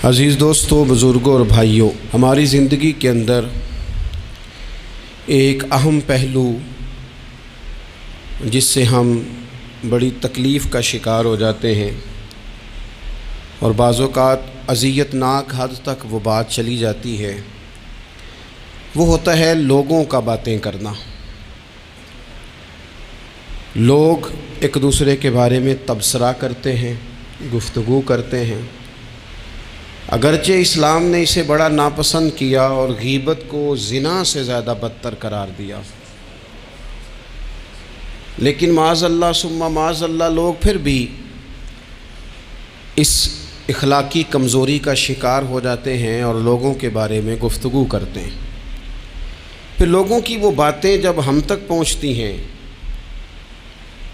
عزیز دوستوں، بزرگوں اور بھائیوں، ہماری زندگی کے اندر ایک اہم پہلو جس سے ہم بڑی تکلیف کا شکار ہو جاتے ہیں اور بعض اوقات اذیت ناک حد تک وہ بات چلی جاتی ہے، وہ ہوتا ہے لوگوں کا باتیں کرنا۔ لوگ ایک دوسرے کے بارے میں تبصرہ کرتے ہیں، گفتگو کرتے ہیں۔ اگرچہ اسلام نے اسے بڑا ناپسند کیا اور غیبت کو زنا سے زیادہ بدتر قرار دیا، لیکن معاذ اللہ ثم معاذ اللہ لوگ پھر بھی اس اخلاقی کمزوری کا شکار ہو جاتے ہیں اور لوگوں کے بارے میں گفتگو کرتے ہیں۔ پھر لوگوں کی وہ باتیں جب ہم تک پہنچتی ہیں،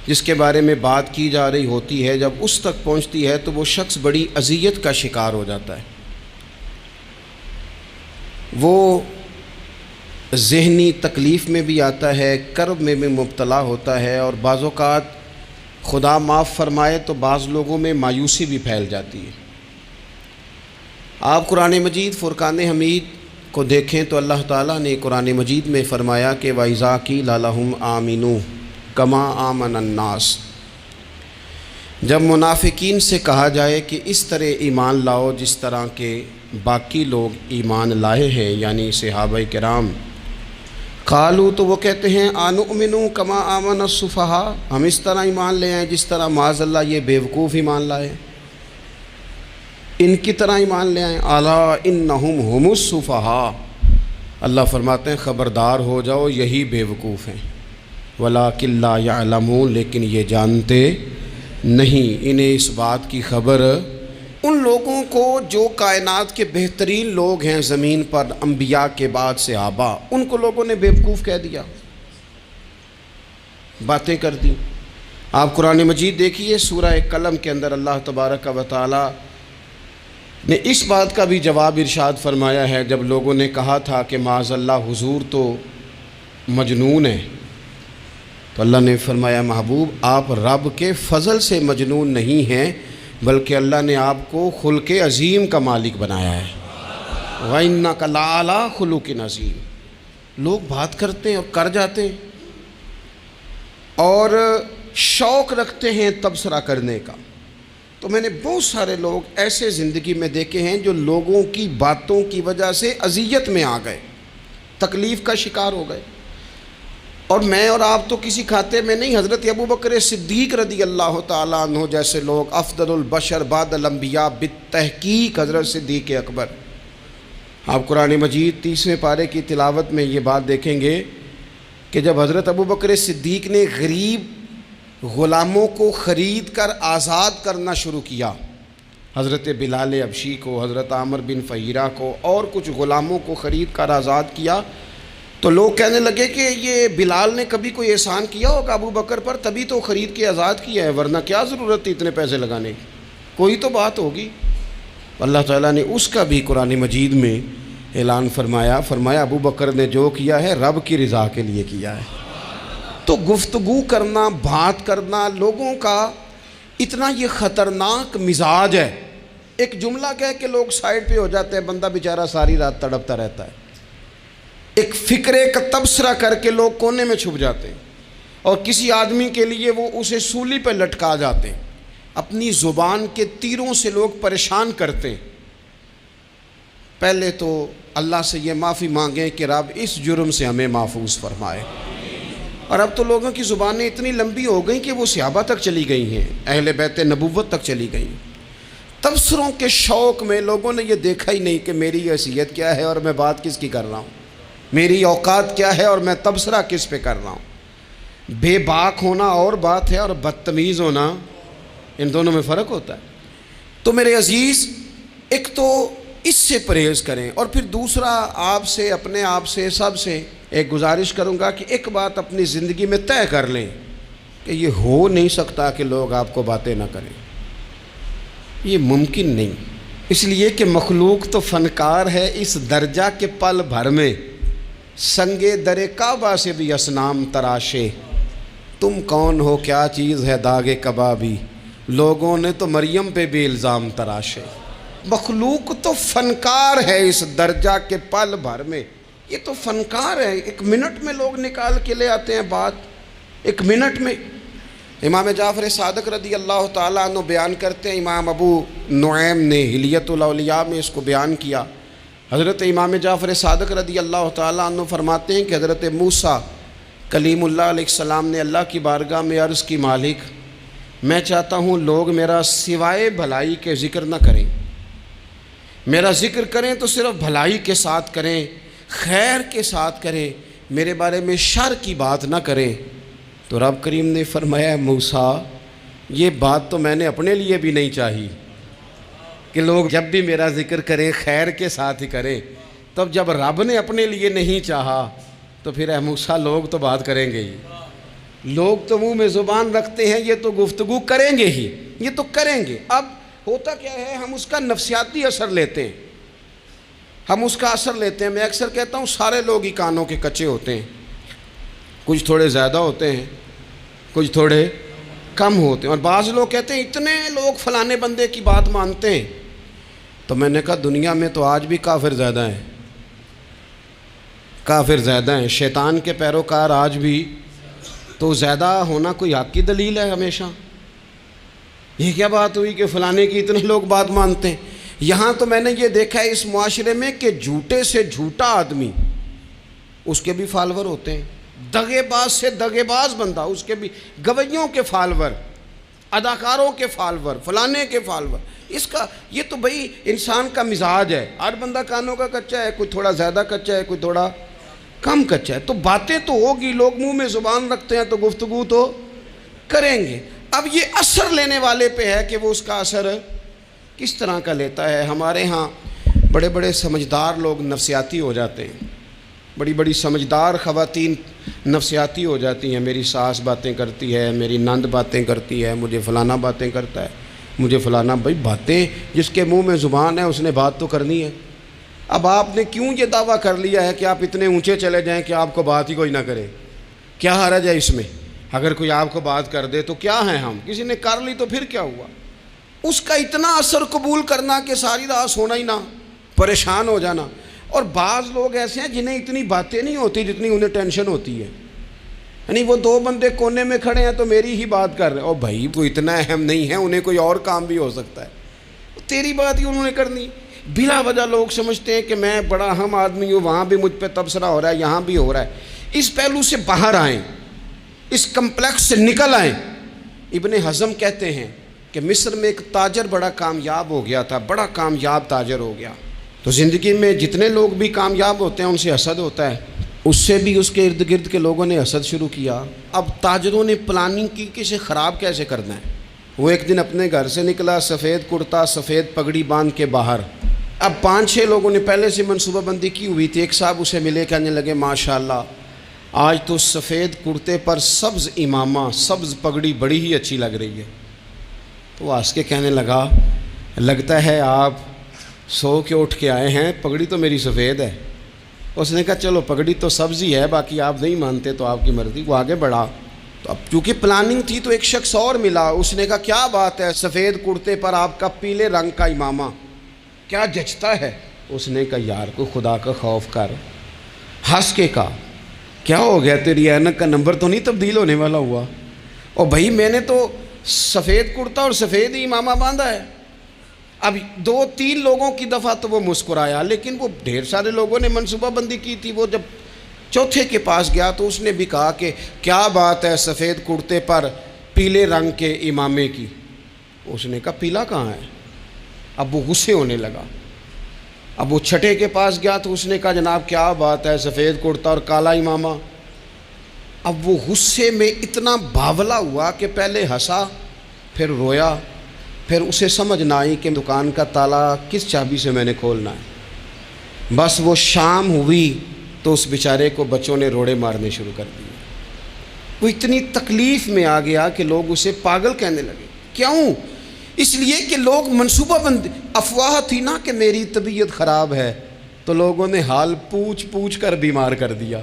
جس کے بارے میں بات کی جا رہی ہوتی ہے، جب اس تک پہنچتی ہے تو وہ شخص بڑی اذیت کا شکار ہو جاتا ہے۔ وہ ذہنی تکلیف میں بھی آتا ہے، کرب میں بھی مبتلا ہوتا ہے، اور بعض اوقات خدا معاف فرمائے تو بعض لوگوں میں مایوسی بھی پھیل جاتی ہے۔ آپ قرآن مجید فرقان حمید کو دیکھیں تو اللہ تعالیٰ نے قرآن مجید میں فرمایا کہ وَإِذَا قِيلَ لَهُمْ آمِنُوا كَمَا آمَنَ النَّاسُ، جب منافقین سے کہا جائے کہ اس طرح ایمان لاؤ جس طرح کے باقی لوگ ایمان لائے ہیں، یعنی صحابہ کرام، قالوا تو وہ کہتے ہیں آنؤمن کما آمن السفہاء، ہم اس طرح ایمان لے آئیں جس طرح معاذ اللہ یہ بیوقوف ایمان لائے، ان کی طرح ایمان لے آئیں۔ الا انہم هم السفہاء، اللہ فرماتے ہیں خبردار ہو جاؤ یہی بیوقوف ہیں، ولکن لا یعلمون، لیکن یہ جانتے نہیں۔ انہیں اس بات کی خبر، ان لوگوں کو جو کائنات کے بہترین لوگ ہیں زمین پر، انبیاء کے بعد صحابہ، ان کو لوگوں نے بیوقوف کہہ دیا، باتیں کر دی۔ آپ قرآن مجید دیکھیے سورہ قلم کے اندر اللہ تبارک و تعالی نے اس بات کا بھی جواب ارشاد فرمایا ہے، جب لوگوں نے کہا تھا کہ معاذ اللہ حضور تو مجنون ہے، تو اللہ نے فرمایا محبوب آپ رب کے فضل سے مجنون نہیں ہیں، بلکہ اللہ نے آپ کو خلق عظیم کا مالک بنایا ہے۔ وَإِنَّكَ لَعَلَىٰ خُلُقٍ عَظِيمٍ، لوگ بات کرتے ہیں اور کر جاتے ہیں اور شوق رکھتے ہیں تبصرہ کرنے کا۔ تو میں نے بہت سارے لوگ ایسے زندگی میں دیکھے ہیں جو لوگوں کی باتوں کی وجہ سے اذیت میں آ گئے، تکلیف کا شکار ہو گئے۔ اور میں اور آپ تو کسی کھاتے میں نہیں، حضرت ابوبکر صدیق رضی اللہ تعالیٰ عنہ جیسے لوگ، افضل البشر بعد الانبیاء بالتحقیق حضرت صدیق اکبر۔ آپ قرآن مجید 30ویں پارے کی تلاوت میں یہ بات دیکھیں گے کہ جب حضرت ابوبکر صدیق نے غریب غلاموں کو خرید کر آزاد کرنا شروع کیا، حضرت بلال حبشی کو، حضرت عامر بن فہیرہ کو اور کچھ غلاموں کو خرید کر آزاد کیا، تو لوگ کہنے لگے کہ یہ بلال نے کبھی کوئی احسان کیا ہوگا ابو بکر پر، تبھی تو خرید کے آزاد کیا ہے، ورنہ کیا ضرورت تھی اتنے پیسے لگانے کی، کوئی تو بات ہوگی۔ اللہ تعالیٰ نے اس کا بھی قرآن مجید میں اعلان فرمایا ابو بکر نے جو کیا ہے رب کی رضا کے لیے کیا ہے۔ تو گفتگو کرنا، بات کرنا، لوگوں کا اتنا یہ خطرناک مزاج ہے، ایک جملہ کہہ کے لوگ سائڈ پہ ہو جاتے ہیں، بندہ بیچارہ ساری رات تڑپتا رہتا ہے، ایک فکرے کا تبصرہ کر کے لوگ کونے میں چھپ جاتے ہیں، اور کسی آدمی کے لیے وہ اسے سولی پہ لٹکا جاتے ہیں، اپنی زبان کے تیروں سے لوگ پریشان کرتے ہیں۔ پہلے تو اللہ سے یہ معافی مانگیں کہ رب اس جرم سے ہمیں محفوظ فرمائے۔ اور اب تو لوگوں کی زبانیں اتنی لمبی ہو گئیں کہ وہ صحابہ تک چلی گئی ہیں، اہل بیت نبوت تک چلی گئی ہیں۔ تبصروں کے شوق میں لوگوں نے یہ دیکھا ہی نہیں کہ میری حیثیت کیا ہے اور میں بات کس کی کر رہا ہوں، میری اوقات کیا ہے اور میں تبصرہ کس پہ کر رہا ہوں۔ بے باک ہونا اور بات ہے اور بدتمیز ہونا، ان دونوں میں فرق ہوتا ہے۔ تو میرے عزیز، ایک تو اس سے پرہیز کریں، اور پھر دوسرا آپ سے، اپنے آپ سے، سب سے ایک گزارش کروں گا کہ ایک بات اپنی زندگی میں طے کر لیں کہ یہ ہو نہیں سکتا کہ لوگ آپ کو باتیں نہ کریں، یہ ممکن نہیں، اس لیے کہ مخلوق تو فنکار ہے اس درجہ کے پل بھر میں سنگے در کعبہ سے بھی اصنام تراشے، تم کون ہو کیا چیز ہے داغ کبابی، لوگوں نے تو مریم پہ بھی الزام تراشے۔ مخلوق تو فنکار ہے اس درجہ کے پل بھر میں، یہ تو فنکار ہے، ایک منٹ میں لوگ نکال کے لے آتے ہیں بات، ایک منٹ میں۔ امام جعفر صادق رضی اللہ تعالیٰ عنہ بیان کرتے ہیں، امام ابو نعیم نے حلیۃ الاولیاء میں اس کو بیان کیا۔ حضرت امام جعفر صادق رضی اللہ تعالیٰ عنہ فرماتے ہیں کہ حضرت موسیٰ کلیم اللہ علیہ السلام نے اللہ کی بارگاہ میں عرض کی، مالک میں چاہتا ہوں لوگ میرا سوائے بھلائی کے ذکر نہ کریں، میرا ذکر کریں تو صرف بھلائی کے ساتھ کریں، خیر کے ساتھ کریں، میرے بارے میں شر کی بات نہ کریں۔ تو رب کریم نے فرمایا، موسیٰ یہ بات تو میں نے اپنے لیے بھی نہیں چاہی کہ لوگ جب بھی میرا ذکر کریں خیر کے ساتھ ہی کریں، تب جب رب نے اپنے لیے نہیں چاہا تو پھر اے موسیٰ لوگ تو بات کریں گے ہی، لوگ تو منہ میں زبان رکھتے ہیں، یہ تو گفتگو کریں گے ہی، یہ تو کریں گے۔ اب ہوتا کیا ہے، ہم اس کا نفسیاتی اثر لیتے ہیں، ہم اس کا اثر لیتے ہیں۔ میں اکثر کہتا ہوں سارے لوگ ہی کانوں کے کچے ہوتے ہیں، کچھ تھوڑے زیادہ ہوتے ہیں، کچھ تھوڑے کم ہوتے ہیں، اور بعض لوگ کہتے ہیں اتنے لوگ فلانے بندے کی بات مانتے ہیں۔ تو میں نے کہا دنیا میں تو آج بھی کافر زیادہ ہیں، کافر زیادہ ہیں، شیطان کے پیروکار آج بھی، تو زیادہ ہونا کوئی حق کی دلیل ہے ہمیشہ؟ یہ کیا بات ہوئی کہ فلانے کی اتنے لوگ بات مانتے ہیں؟ یہاں تو میں نے یہ دیکھا ہے اس معاشرے میں کہ جھوٹے سے جھوٹا آدمی، اس کے بھی فالور ہوتے ہیں، دغے باز سے دغے باز بندہ، اس کے بھی گویوں کے فالور، اداکاروں کے فالور، فلانے کے فالور۔ اس کا یہ تو بھئی انسان کا مزاج ہے، ہر بندہ کانوں کا کچا ہے، کوئی تھوڑا زیادہ کچا ہے، کوئی تھوڑا کم کچا ہے، تو باتیں تو ہوگی، لوگ منہ میں زبان رکھتے ہیں تو گفتگو تو کریں گے۔ اب یہ اثر لینے والے پہ ہے کہ وہ اس کا اثر کس طرح کا لیتا ہے۔ ہمارے ہاں بڑے بڑے سمجھدار لوگ نفسیاتی ہو جاتے ہیں، بڑی بڑی سمجھدار خواتین نفسیاتی ہو جاتی ہیں، میری ساس باتیں کرتی ہے، میری نند باتیں کرتی ہے، مجھے فلانا باتیں کرتا ہے، مجھے فلانا۔ بھائی باتیں، جس کے منہ میں زبان ہے اس نے بات تو کرنی ہے۔ اب آپ نے کیوں یہ دعویٰ کر لیا ہے کہ آپ اتنے اونچے چلے جائیں کہ آپ کو بات ہی کوئی نہ کرے؟ کیا حرج ہے اس میں؟ اگر کوئی آپ کو بات کر دے تو کیا ہے، ہم کسی نے کر لی تو پھر کیا ہوا؟ اس کا اتنا اثر قبول کرنا کہ ساری رات سونا ہی نہ، پریشان ہو جانا۔ اور بعض لوگ ایسے ہیں جنہیں اتنی باتیں نہیں ہوتی جتنی انہیں ٹینشن ہوتی ہے، یعنی وہ دو بندے کونے میں کھڑے ہیں تو میری ہی بات کر رہے ہیں، اور بھائی وہ اتنا اہم نہیں ہے، انہیں کوئی اور کام بھی ہو سکتا ہے، تیری بات ہی انہوں نے کرنی۔ بلا وجہ لوگ سمجھتے ہیں کہ میں بڑا اہم آدمی ہوں، وہاں بھی مجھ پہ تبصرہ ہو رہا ہے، یہاں بھی ہو رہا ہے۔ اس پہلو سے باہر آئیں، اس کمپلیکس سے نکل آئیں۔ ابن حزم کہتے ہیں کہ مصر میں ایک تاجر بڑا کامیاب ہو گیا تھا، بڑا کامیاب تاجر ہو گیا، تو زندگی میں جتنے لوگ بھی کامیاب ہوتے ہیں ان سے حسد ہوتا ہے، اس سے بھی اس کے ارد گرد کے لوگوں نے حسد شروع کیا۔ اب تاجروں نے پلاننگ کی کہ اسے خراب کیسے کرنا ہے۔ وہ ایک دن اپنے گھر سے نکلا، سفید کرتا سفید پگڑی باندھ کے باہر۔ اب 5-6 لوگوں نے پہلے سے منصوبہ بندی کی ہوئی تھی۔ ایک صاحب اسے ملے، کہنے لگے ماشاءاللہ آج تو سفید کرتے پر سبز امامہ، سبز پگڑی بڑی ہی اچھی لگ رہی ہے۔ تو وہ ہنس کے کہنے لگا، لگتا ہے آپ سو کے اٹھ کے آئے ہیں، پگڑی تو میری سفید ہے۔ اس نے کہا چلو پگڑی تو سبز ہی ہے، باقی آپ نہیں مانتے تو آپ کی مرضی۔ وہ آگے بڑھا، تو اب چونکہ پلاننگ تھی تو ایک شخص اور ملا، اس نے کہا کیا بات ہے، سفید کرتے پر آپ کا پیلے رنگ کا امامہ کیا جچتا ہے؟ اس نے کہا یار کو خدا کا خوف کر۔ ہنس کے کہا کیا ہو گیا، تیری اینک کا نمبر تو نہیں تبدیل ہونے والا ہوا؟ اور بھائی میں نے تو سفید کرتا اور سفید ہی امامہ باندھا ہے۔ اب 2-3 لوگوں کی دفعہ تو وہ مسکرایا، لیکن وہ ڈھیر سارے لوگوں نے منصوبہ بندی کی تھی۔ وہ جب چوتھے کے پاس گیا تو اس نے بھی کہا کہ کیا بات ہے سفید کرتے پر پیلے رنگ کے امامے کی؟ اس نے کہا پیلا کہاں ہے؟ اب وہ غصے ہونے لگا۔ اب وہ چھٹے کے پاس گیا تو اس نے کہا جناب کیا بات ہے سفید کرتا اور کالا امامہ؟ اب وہ غصے میں اتنا باولا ہوا کہ پہلے ہنسا پھر رویا، پھر اسے سمجھ نہ آئی کہ دکان کا تالا کس چابی سے میں نے کھولنا ہے۔ بس وہ شام ہوئی تو اس بیچارے کو بچوں نے روڑے مارنے شروع کر دیے۔ وہ اتنی تکلیف میں آ گیا کہ لوگ اسے پاگل کہنے لگے۔ کیوں؟ اس لیے کہ لوگ منصوبہ بندی، افواہ تھی نا کہ میری طبیعت خراب ہے، تو لوگوں نے حال پوچھ پوچھ کر بیمار کر دیا۔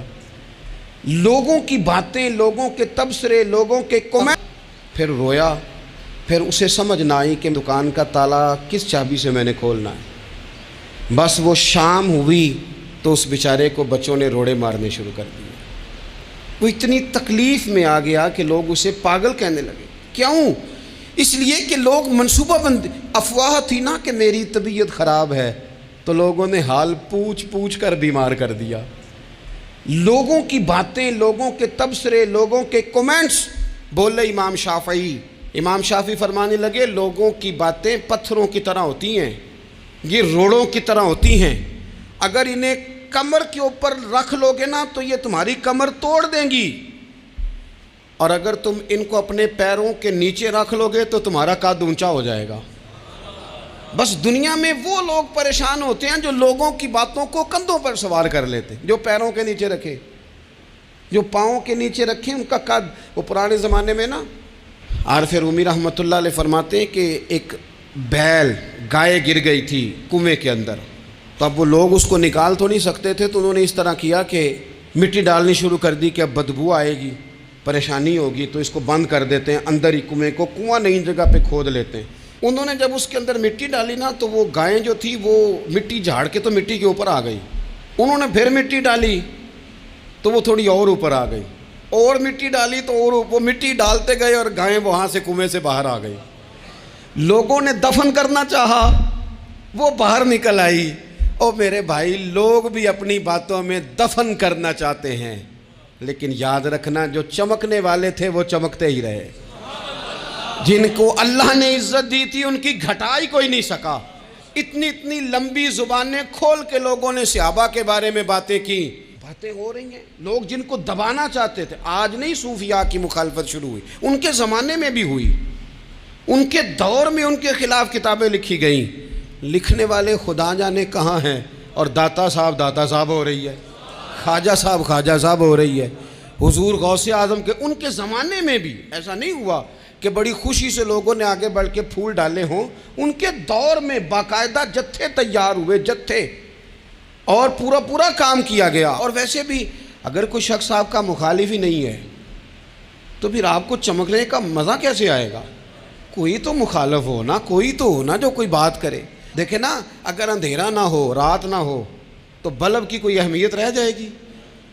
لوگوں کی باتیں، لوگوں کے تبصرے، لوگوں کے کمنٹ، پھر رویا، پھر اسے سمجھ نہ آئی کہ دکان کا تالا کس چابی سے میں نے کھولنا ہے۔ بس وہ شام ہوئی تو اس بیچارے کو بچوں نے روڑے مارنے شروع کر دیے۔ وہ اتنی تکلیف میں آ گیا کہ لوگ اسے پاگل کہنے لگے۔ کیوں؟ اس لیے کہ لوگ منصوبہ بندی، افواہ تھی نا کہ میری طبیعت خراب ہے، تو لوگوں نے حال پوچھ پوچھ کر بیمار کر دیا۔ لوگوں کی باتیں، لوگوں کے تبصرے، لوگوں کے کومنٹس بولے امام شافعی۔ امام شافعی فرمانے لگے لوگوں کی باتیں پتھروں کی طرح ہوتی ہیں، یہ روڑوں کی طرح ہوتی ہیں، اگر انہیں کمر کے اوپر رکھ لو گے نا تو یہ تمہاری کمر توڑ دیں گی، اور اگر تم ان کو اپنے پیروں کے نیچے رکھ لو گے تو تمہارا قد اونچا ہو جائے گا۔ بس دنیا میں وہ لوگ پریشان ہوتے ہیں جو لوگوں کی باتوں کو کندھوں پر سوار کر لیتے ہیں، جو پیروں کے نیچے رکھے، جو پاؤں کے نیچے رکھے ان کا قد۔ وہ پرانے زمانے میں نا عارف رومی رحمۃ اللہ علیہ فرماتے ہیں کہ ایک بیل گائے گر گئی تھی کنویں کے اندر، تو اب وہ لوگ اس کو نکال تو نہیں سکتے تھے، تو انہوں نے اس طرح کیا کہ مٹی ڈالنی شروع کر دی کہ اب بدبو آئے گی، پریشانی ہوگی، تو اس کو بند کر دیتے ہیں، اندر ہی کنویں کو، کنواں نئی جگہ پہ کھود لیتے ہیں۔ انہوں نے جب اس کے اندر مٹی ڈالی نا تو وہ گائیں جو تھی وہ مٹی جھاڑ کے تو مٹی کے اوپر آ گئی، انہوں نے پھر مٹی ڈالی تو وہ تھوڑی اور اوپر آ گئی، اور مٹی ڈالی تو اور وہ مٹی ڈالتے گئے اور گائیں وہاں سے کنویں سے باہر آ گئی۔ لوگوں نے دفن کرنا چاہا، وہ باہر نکل آئی۔ او میرے بھائی، لوگ بھی اپنی باتوں میں دفن کرنا چاہتے ہیں، لیکن یاد رکھنا جو چمکنے والے تھے وہ چمکتے ہی رہے، جن کو اللہ نے عزت دی تھی ان کی گھٹائی کوئی نہیں سکا۔ اتنی اتنی لمبی زبانیں کھول کے لوگوں نے صحابہ کے بارے میں باتیں کی، باتیں ہو رہی ہیں۔ لوگ جن کو دبانا چاہتے تھے، آج نہیں صوفیاء کی مخالفت شروع ہوئی، ان کے زمانے میں بھی ہوئی، ان کے دور میں ان کے خلاف کتابیں لکھی گئیں، لکھنے والے خدا جانے کہاں ہیں، اور داتا صاحب ہو رہی ہے، خواجہ صاحب ہو رہی ہے، حضور غوث اعظم کے ان کے زمانے میں بھی ایسا نہیں ہوا کہ بڑی خوشی سے لوگوں نے آگے بڑھ کے پھول ڈالے ہوں، ان کے دور میں باقاعدہ جتھے تیار ہوئے، جتھے، اور پورا کام کیا گیا۔ اور ویسے بھی اگر کوئی شخص آپ کا مخالف ہی نہیں ہے تو پھر آپ کو چمکنے کا مزہ کیسے آئے گا؟ کوئی تو مخالف ہو نا، کوئی تو ہو نا جو کوئی بات کرے۔ دیکھیں نا، اگر اندھیرا نہ ہو، رات نہ ہو تو بلب کی کوئی اہمیت رہ جائے گی؟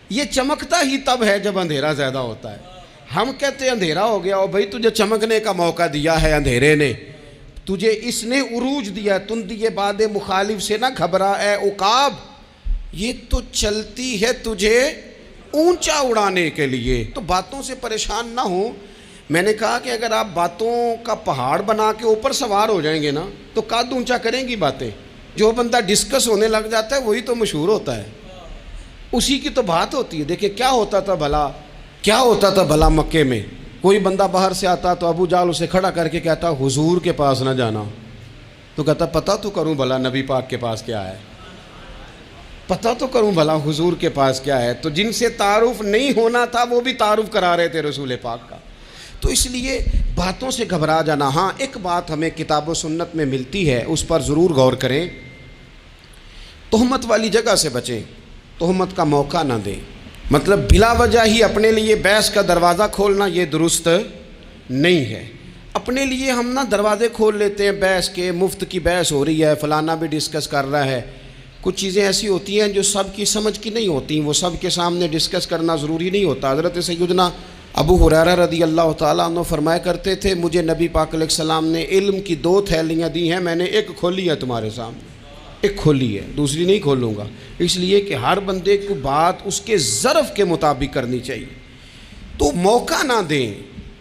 یہ چمکتا ہی تب ہے جب اندھیرا زیادہ ہوتا ہے۔ ہم کہتے ہیں اندھیرا ہو گیا، اور بھائی تجھے چمکنے کا موقع دیا ہے اندھیرے نے، تجھے اس نے عروج دیا، تندی باد مخالف سے نہ گھبرا اے عقاب، یہ تو چلتی ہے تجھے اونچا اڑانے کے لیے۔ تو باتوں سے پریشان نہ ہو۔ میں نے کہا کہ اگر آپ باتوں کا پہاڑ بنا کے اوپر سوار ہو جائیں گے نا تو قد اونچا کریں گی باتیں۔ جو بندہ ڈسکس ہونے لگ جاتا ہے وہی تو مشہور ہوتا ہے، اسی کی تو بات ہوتی ہے۔ دیکھیں کیا ہوتا تھا بھلا مکے میں، کوئی بندہ باہر سے آتا تو ابو جال اسے کھڑا کر کے کہتا حضور کے پاس نہ جانا، تو کہتا پتہ تو کروں بھلا نبی پاک کے پاس کیا ہے، پتہ تو کروں بھلا حضور کے پاس کیا ہے۔ تو جن سے تعارف نہیں ہونا تھا وہ بھی تعارف کرا رہے تھے رسول پاک کا۔ تو اس لیے باتوں سے گھبرا جانا۔ ہاں ایک بات ہمیں کتاب و سنت میں ملتی ہے، اس پر ضرور غور کریں، تہمت والی جگہ سے بچیں، تہمت کا موقع نہ دیں۔ مطلب بلا وجہ ہی اپنے لیے بحث کا دروازہ کھولنا یہ درست نہیں ہے۔ اپنے لیے ہم نا دروازے کھول لیتے ہیں بحث کے، مفت کی بحث ہو رہی ہے، فلانا بھی ڈسکس کر رہا ہے۔ کچھ چیزیں ایسی ہوتی ہیں جو سب کی سمجھ کی نہیں ہوتی، وہ سب کے سامنے ڈسکس کرنا ضروری نہیں ہوتا۔ حضرت سیدنا ابو ہریرہ رضی اللہ تعالیٰ عنہ فرمایا کرتے تھے مجھے نبی پاک علیہ السلام نے علم کی 2 تھیلیاں دی ہیں، میں نے ایک کھولی ہے تمہارے سامنے، ایک کھولی ہے، دوسری نہیں کھولوں گا، اس لیے کہ ہر بندے کو بات اس کے ظرف کے مطابق کرنی چاہیے۔ تو موقع نہ دیں۔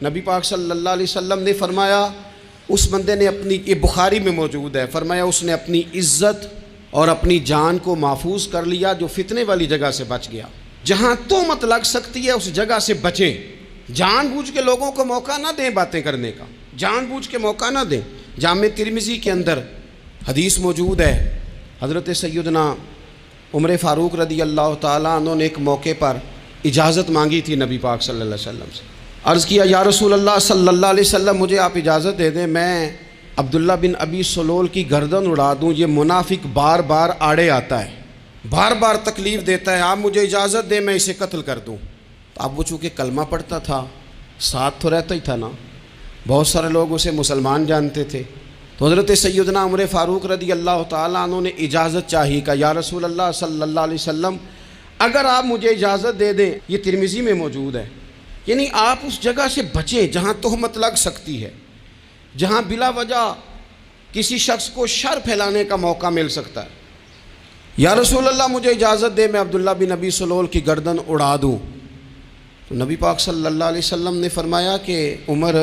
نبی پاک صلی اللہ علیہ وسلم نے فرمایا اس بندے نے اپنی، یہ بخاری میں موجود ہے، فرمایا اس نے اپنی عزت اور اپنی جان کو محفوظ کر لیا جو فتنے والی جگہ سے بچ گیا۔ جہاں تہمت لگ سکتی ہے اس جگہ سے بچیں، جان بوجھ کے لوگوں کو موقع نہ دیں باتیں کرنے کا، جان بوجھ کے موقع نہ دیں۔ جامع ترمذی کے اندر حدیث موجود ہے، حضرت سیدنا عمر فاروق رضی اللہ تعالیٰ عنہ نے ایک موقع پر اجازت مانگی تھی نبی پاک صلی اللہ علیہ وسلم سے۔ عرض کیا یا رسول اللہ صلی اللہ علیہ وسلم مجھے آپ اجازت دے دیں، میں عبداللہ بن ابی سلول کی گردن اڑا دوں، یہ منافق بار بار آڑے آتا ہے، بار بار تکلیف دیتا ہے، آپ مجھے اجازت دیں میں اسے قتل کر دوں۔ تو اب وہ چونکہ کلمہ پڑھتا تھا، ساتھ تو رہتا ہی تھا نا، بہت سارے لوگ اسے مسلمان جانتے تھے۔ تو حضرت سیدنا عمر فاروق رضی اللہ تعالیٰ عنہ نے اجازت چاہی کہ یا رسول اللہ صلی اللہ علیہ وسلم اگر آپ مجھے اجازت دے دیں، یہ ترمذی میں موجود ہے، یعنی آپ اس جگہ سے بچیں جہاں تہمت لگ سکتی ہے، جہاں بلا وجہ کسی شخص کو شر پھیلانے کا موقع مل سکتا ہے۔ یا رسول اللہ مجھے اجازت دے، میں عبداللہ بن ابی سلول کی گردن اڑا دوں۔ تو نبی پاک صلی اللہ علیہ وسلم نے فرمایا کہ عمر،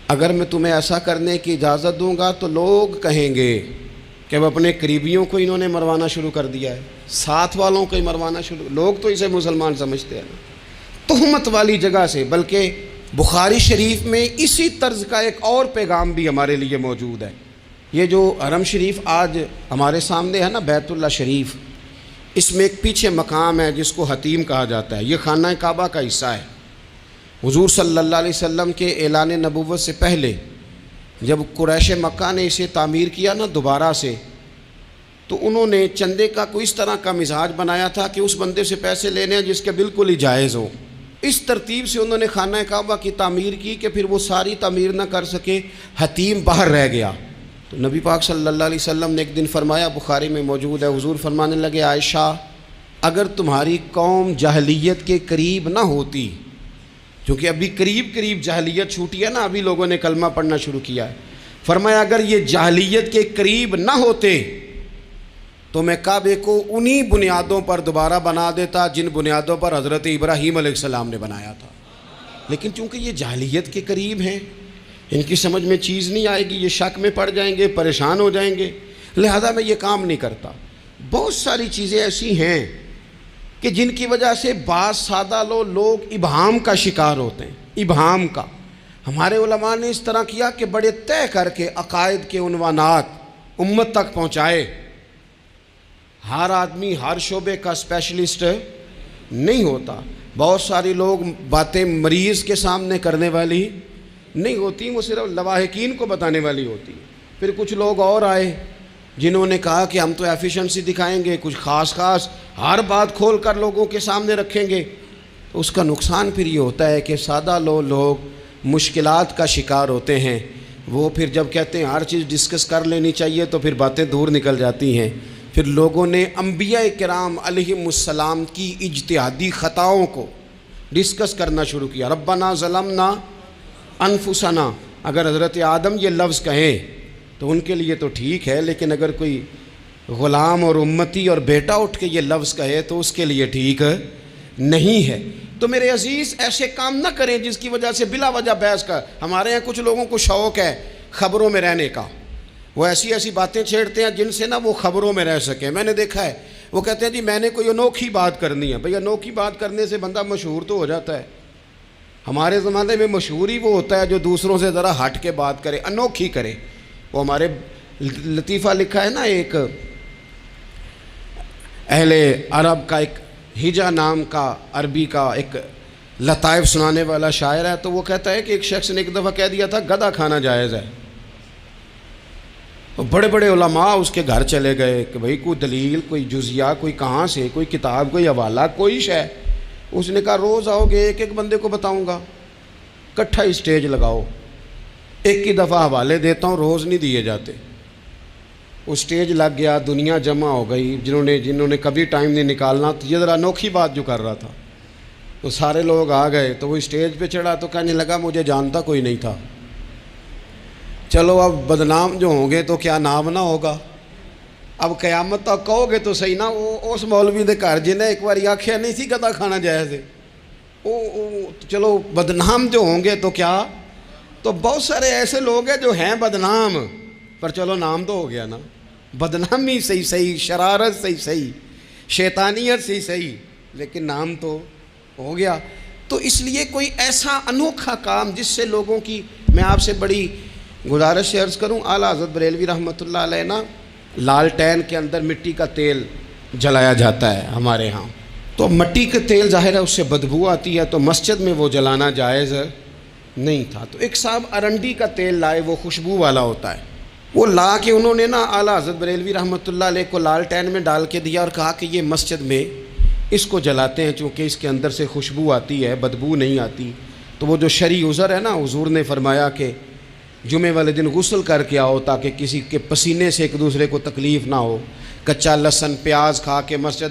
اگر میں تمہیں ایسا کرنے کی اجازت دوں گا تو لوگ کہیں گے کہ وہ اپنے قریبیوں کو انہوں نے مروانا شروع کر دیا ہے، ساتھ والوں کو ہی مروانا شروع، لوگ تو اسے مسلمان سمجھتے ہیں تہمت والی جگہ سے۔ بلکہ بخاری شریف میں اسی طرز کا ایک اور پیغام بھی ہمارے لیے موجود ہے۔ یہ جو حرم شریف آج ہمارے سامنے ہے نا، بیت اللہ شریف، اس میں ایک پیچھے مقام ہے جس کو حتیم کہا جاتا ہے، یہ خانہ کعبہ کا حصہ ہے۔ حضور صلی اللہ علیہ وسلم کے اعلان نبوت سے پہلے جب قریش مکہ نے اسے تعمیر کیا نا دوبارہ سے، تو انہوں نے چندے کا کوئی اس طرح کا مزاج بنایا تھا کہ اس بندے سے پیسے لینے ہیں جس کے بالکل ہی جائز ہو۔ اس ترتیب سے انہوں نے خانہ کعبہ کی تعمیر کی کہ پھر وہ ساری تعمیر نہ کر سکے، حتیم باہر رہ گیا۔ تو نبی پاک صلی اللہ علیہ وسلم نے ایک دن فرمایا، بخاری میں موجود ہے، حضور فرمانے لگے، عائشہ اگر تمہاری قوم جاہلیت کے قریب نہ ہوتی، کیونکہ ابھی قریب جاہلیت چھوٹی ہے نا، ابھی لوگوں نے کلمہ پڑھنا شروع کیا ہے، فرمایا اگر یہ جاہلیت کے قریب نہ ہوتے تو میں کعبے کو انہی بنیادوں پر دوبارہ بنا دیتا جن بنیادوں پر حضرت ابراہیم علیہ السلام نے بنایا تھا۔ لیکن چونکہ یہ جاہلیت کے قریب ہیں، ان کی سمجھ میں چیز نہیں آئے گی، یہ شک میں پڑ جائیں گے، پریشان ہو جائیں گے، لہذا میں یہ کام نہیں کرتا۔ بہت ساری چیزیں ایسی ہیں کہ جن کی وجہ سے بعض سادہ لوگ ابہام کا شکار ہوتے ہیں، ابہام کا۔ ہمارے علماء نے اس طرح کیا کہ بڑے طے کر کے عقائد کے عنوانات امت تک پہنچائے۔ ہر آدمی ہر شعبے کا اسپیشلسٹ نہیں ہوتا، بہت ساری لوگ باتیں مریض کے سامنے کرنے والی نہیں ہوتی، وہ صرف لواحقین کو بتانے والی ہوتی۔ پھر کچھ لوگ اور آئے جنہوں نے کہا کہ ہم تو ایفیشنسی دکھائیں گے، کچھ خاص ہر بات کھول کر لوگوں کے سامنے رکھیں گے۔ تو اس کا نقصان پھر یہ ہوتا ہے کہ سادہ لوگ مشکلات کا شکار ہوتے ہیں۔ وہ پھر جب کہتے ہیں ہر چیز ڈسکس کر لینی چاہیے تو پھر باتیں دور نکل جاتی ہیں۔ پھر لوگوں نے انبیاء کرام علیہم السلام کی اجتہادی خطاؤں کو ڈسکس کرنا شروع کیا۔ ربنا ظلمنا انفسنا، اگر حضرت آدم یہ لفظ کہیں تو ان کے لیے تو ٹھیک ہے، لیکن اگر کوئی غلام اور امتی اور بیٹا اٹھ کے یہ لفظ کہے تو اس کے لیے ٹھیک نہیں ہے۔ تو میرے عزیز ایسے کام نہ کریں جس کی وجہ سے بلا وجہ بحث کا۔ ہمارے ہاں کچھ لوگوں کو شوق ہے خبروں میں رہنے کا، وہ ایسی باتیں چھیڑتے ہیں جن سے نہ وہ خبروں میں رہ سکیں۔ میں نے دیکھا ہے وہ کہتے ہیں جی میں نے کوئی انوکھی بات کرنی ہے۔ بھئی انوکھی بات کرنے سے بندہ مشہور تو ہو جاتا ہے۔ ہمارے زمانے میں مشہور ہی وہ ہوتا ہے جو دوسروں سے ذرا ہٹ کے بات کرے، انوکھی کرے۔ وہ ہمارے لطیفہ لکھا ہے نا، ایک اہل عرب کا، ایک ہجا نام کا عربی کا ایک لطائف سنانے والا شاعر ہے، تو وہ کہتا ہے کہ ایک شخص نے ایک دفعہ کہہ دیا تھا گدھا کھانا جائز ہے۔ بڑے بڑے علماء اس کے گھر چلے گئے کہ بھئی کوئی دلیل، کوئی جزیہ، کوئی کہاں سے، کوئی کتاب، کوئی حوالہ، کوئی شے۔ اس نے کہا روز آؤ گے ایک ایک بندے کو بتاؤں گا، کٹھا ہی سٹیج لگاؤ، ایک ہی دفعہ حوالے دیتا ہوں، روز نہیں دیے جاتے۔ وہ سٹیج لگ گیا، دنیا جمع ہو گئی، جنہوں نے کبھی ٹائم نہیں نکالنا، تو یہ ذرا انوکھی بات جو کر رہا تھا، تو سارے لوگ آ گئے۔ تو وہ سٹیج پہ چڑھا تو کہنے لگا مجھے جانتا کوئی نہیں تھا، چلو اب بدنام جو ہوں گے تو کیا نام نہ ہوگا، اب قیامت تک کہو گے تو صحیح نا۔ اس مولوی دے گھر جنہیں ایک بار آکھیا نہیں سی گدھا کھانا جائز ہے، چلو بدنام جو ہوں گے تو کیا۔ تو بہت سارے ایسے لوگ ہیں جو ہیں بدنام، پر چلو نام تو ہو گیا نا، بدنامی صحیح، شرارت صحیح، شیطانیت صحیح، لیکن نام تو ہو گیا۔ تو اس لیے کوئی ایسا انوکھا کام جس سے لوگوں کی، میں آپ سے بڑی گزارش عرض کروں، اعلیٰ حضرت بریلوی رحمۃ اللہ علیہ نا، لالٹین کے اندر مٹی کا تیل جلایا جاتا ہے ہمارے ہاں، تو مٹی کا تیل ظاہر ہے اس سے بدبو آتی ہے، تو مسجد میں وہ جلانا جائز نہیں تھا۔ تو ایک صاحب ارنڈی کا تیل لائے، وہ خوشبو والا ہوتا ہے، وہ لا کے انہوں نے نا اعلیٰ حضرت بریلوی رحمۃ اللہ علیہ کو لالٹین میں ڈال کے دیا اور کہا کہ یہ مسجد میں اس کو جلاتے ہیں چونکہ اس کے اندر سے خوشبو آتی ہے، بدبو نہیں آتی۔ تو وہ جو شرعی عذر ہے نا، حضور نے فرمایا کہ جمعے والے دن غسل کر کے آؤ تاکہ کسی کے پسینے سے ایک دوسرے کو تکلیف نہ ہو. کچا لہسن پیاز کھا کے مسجد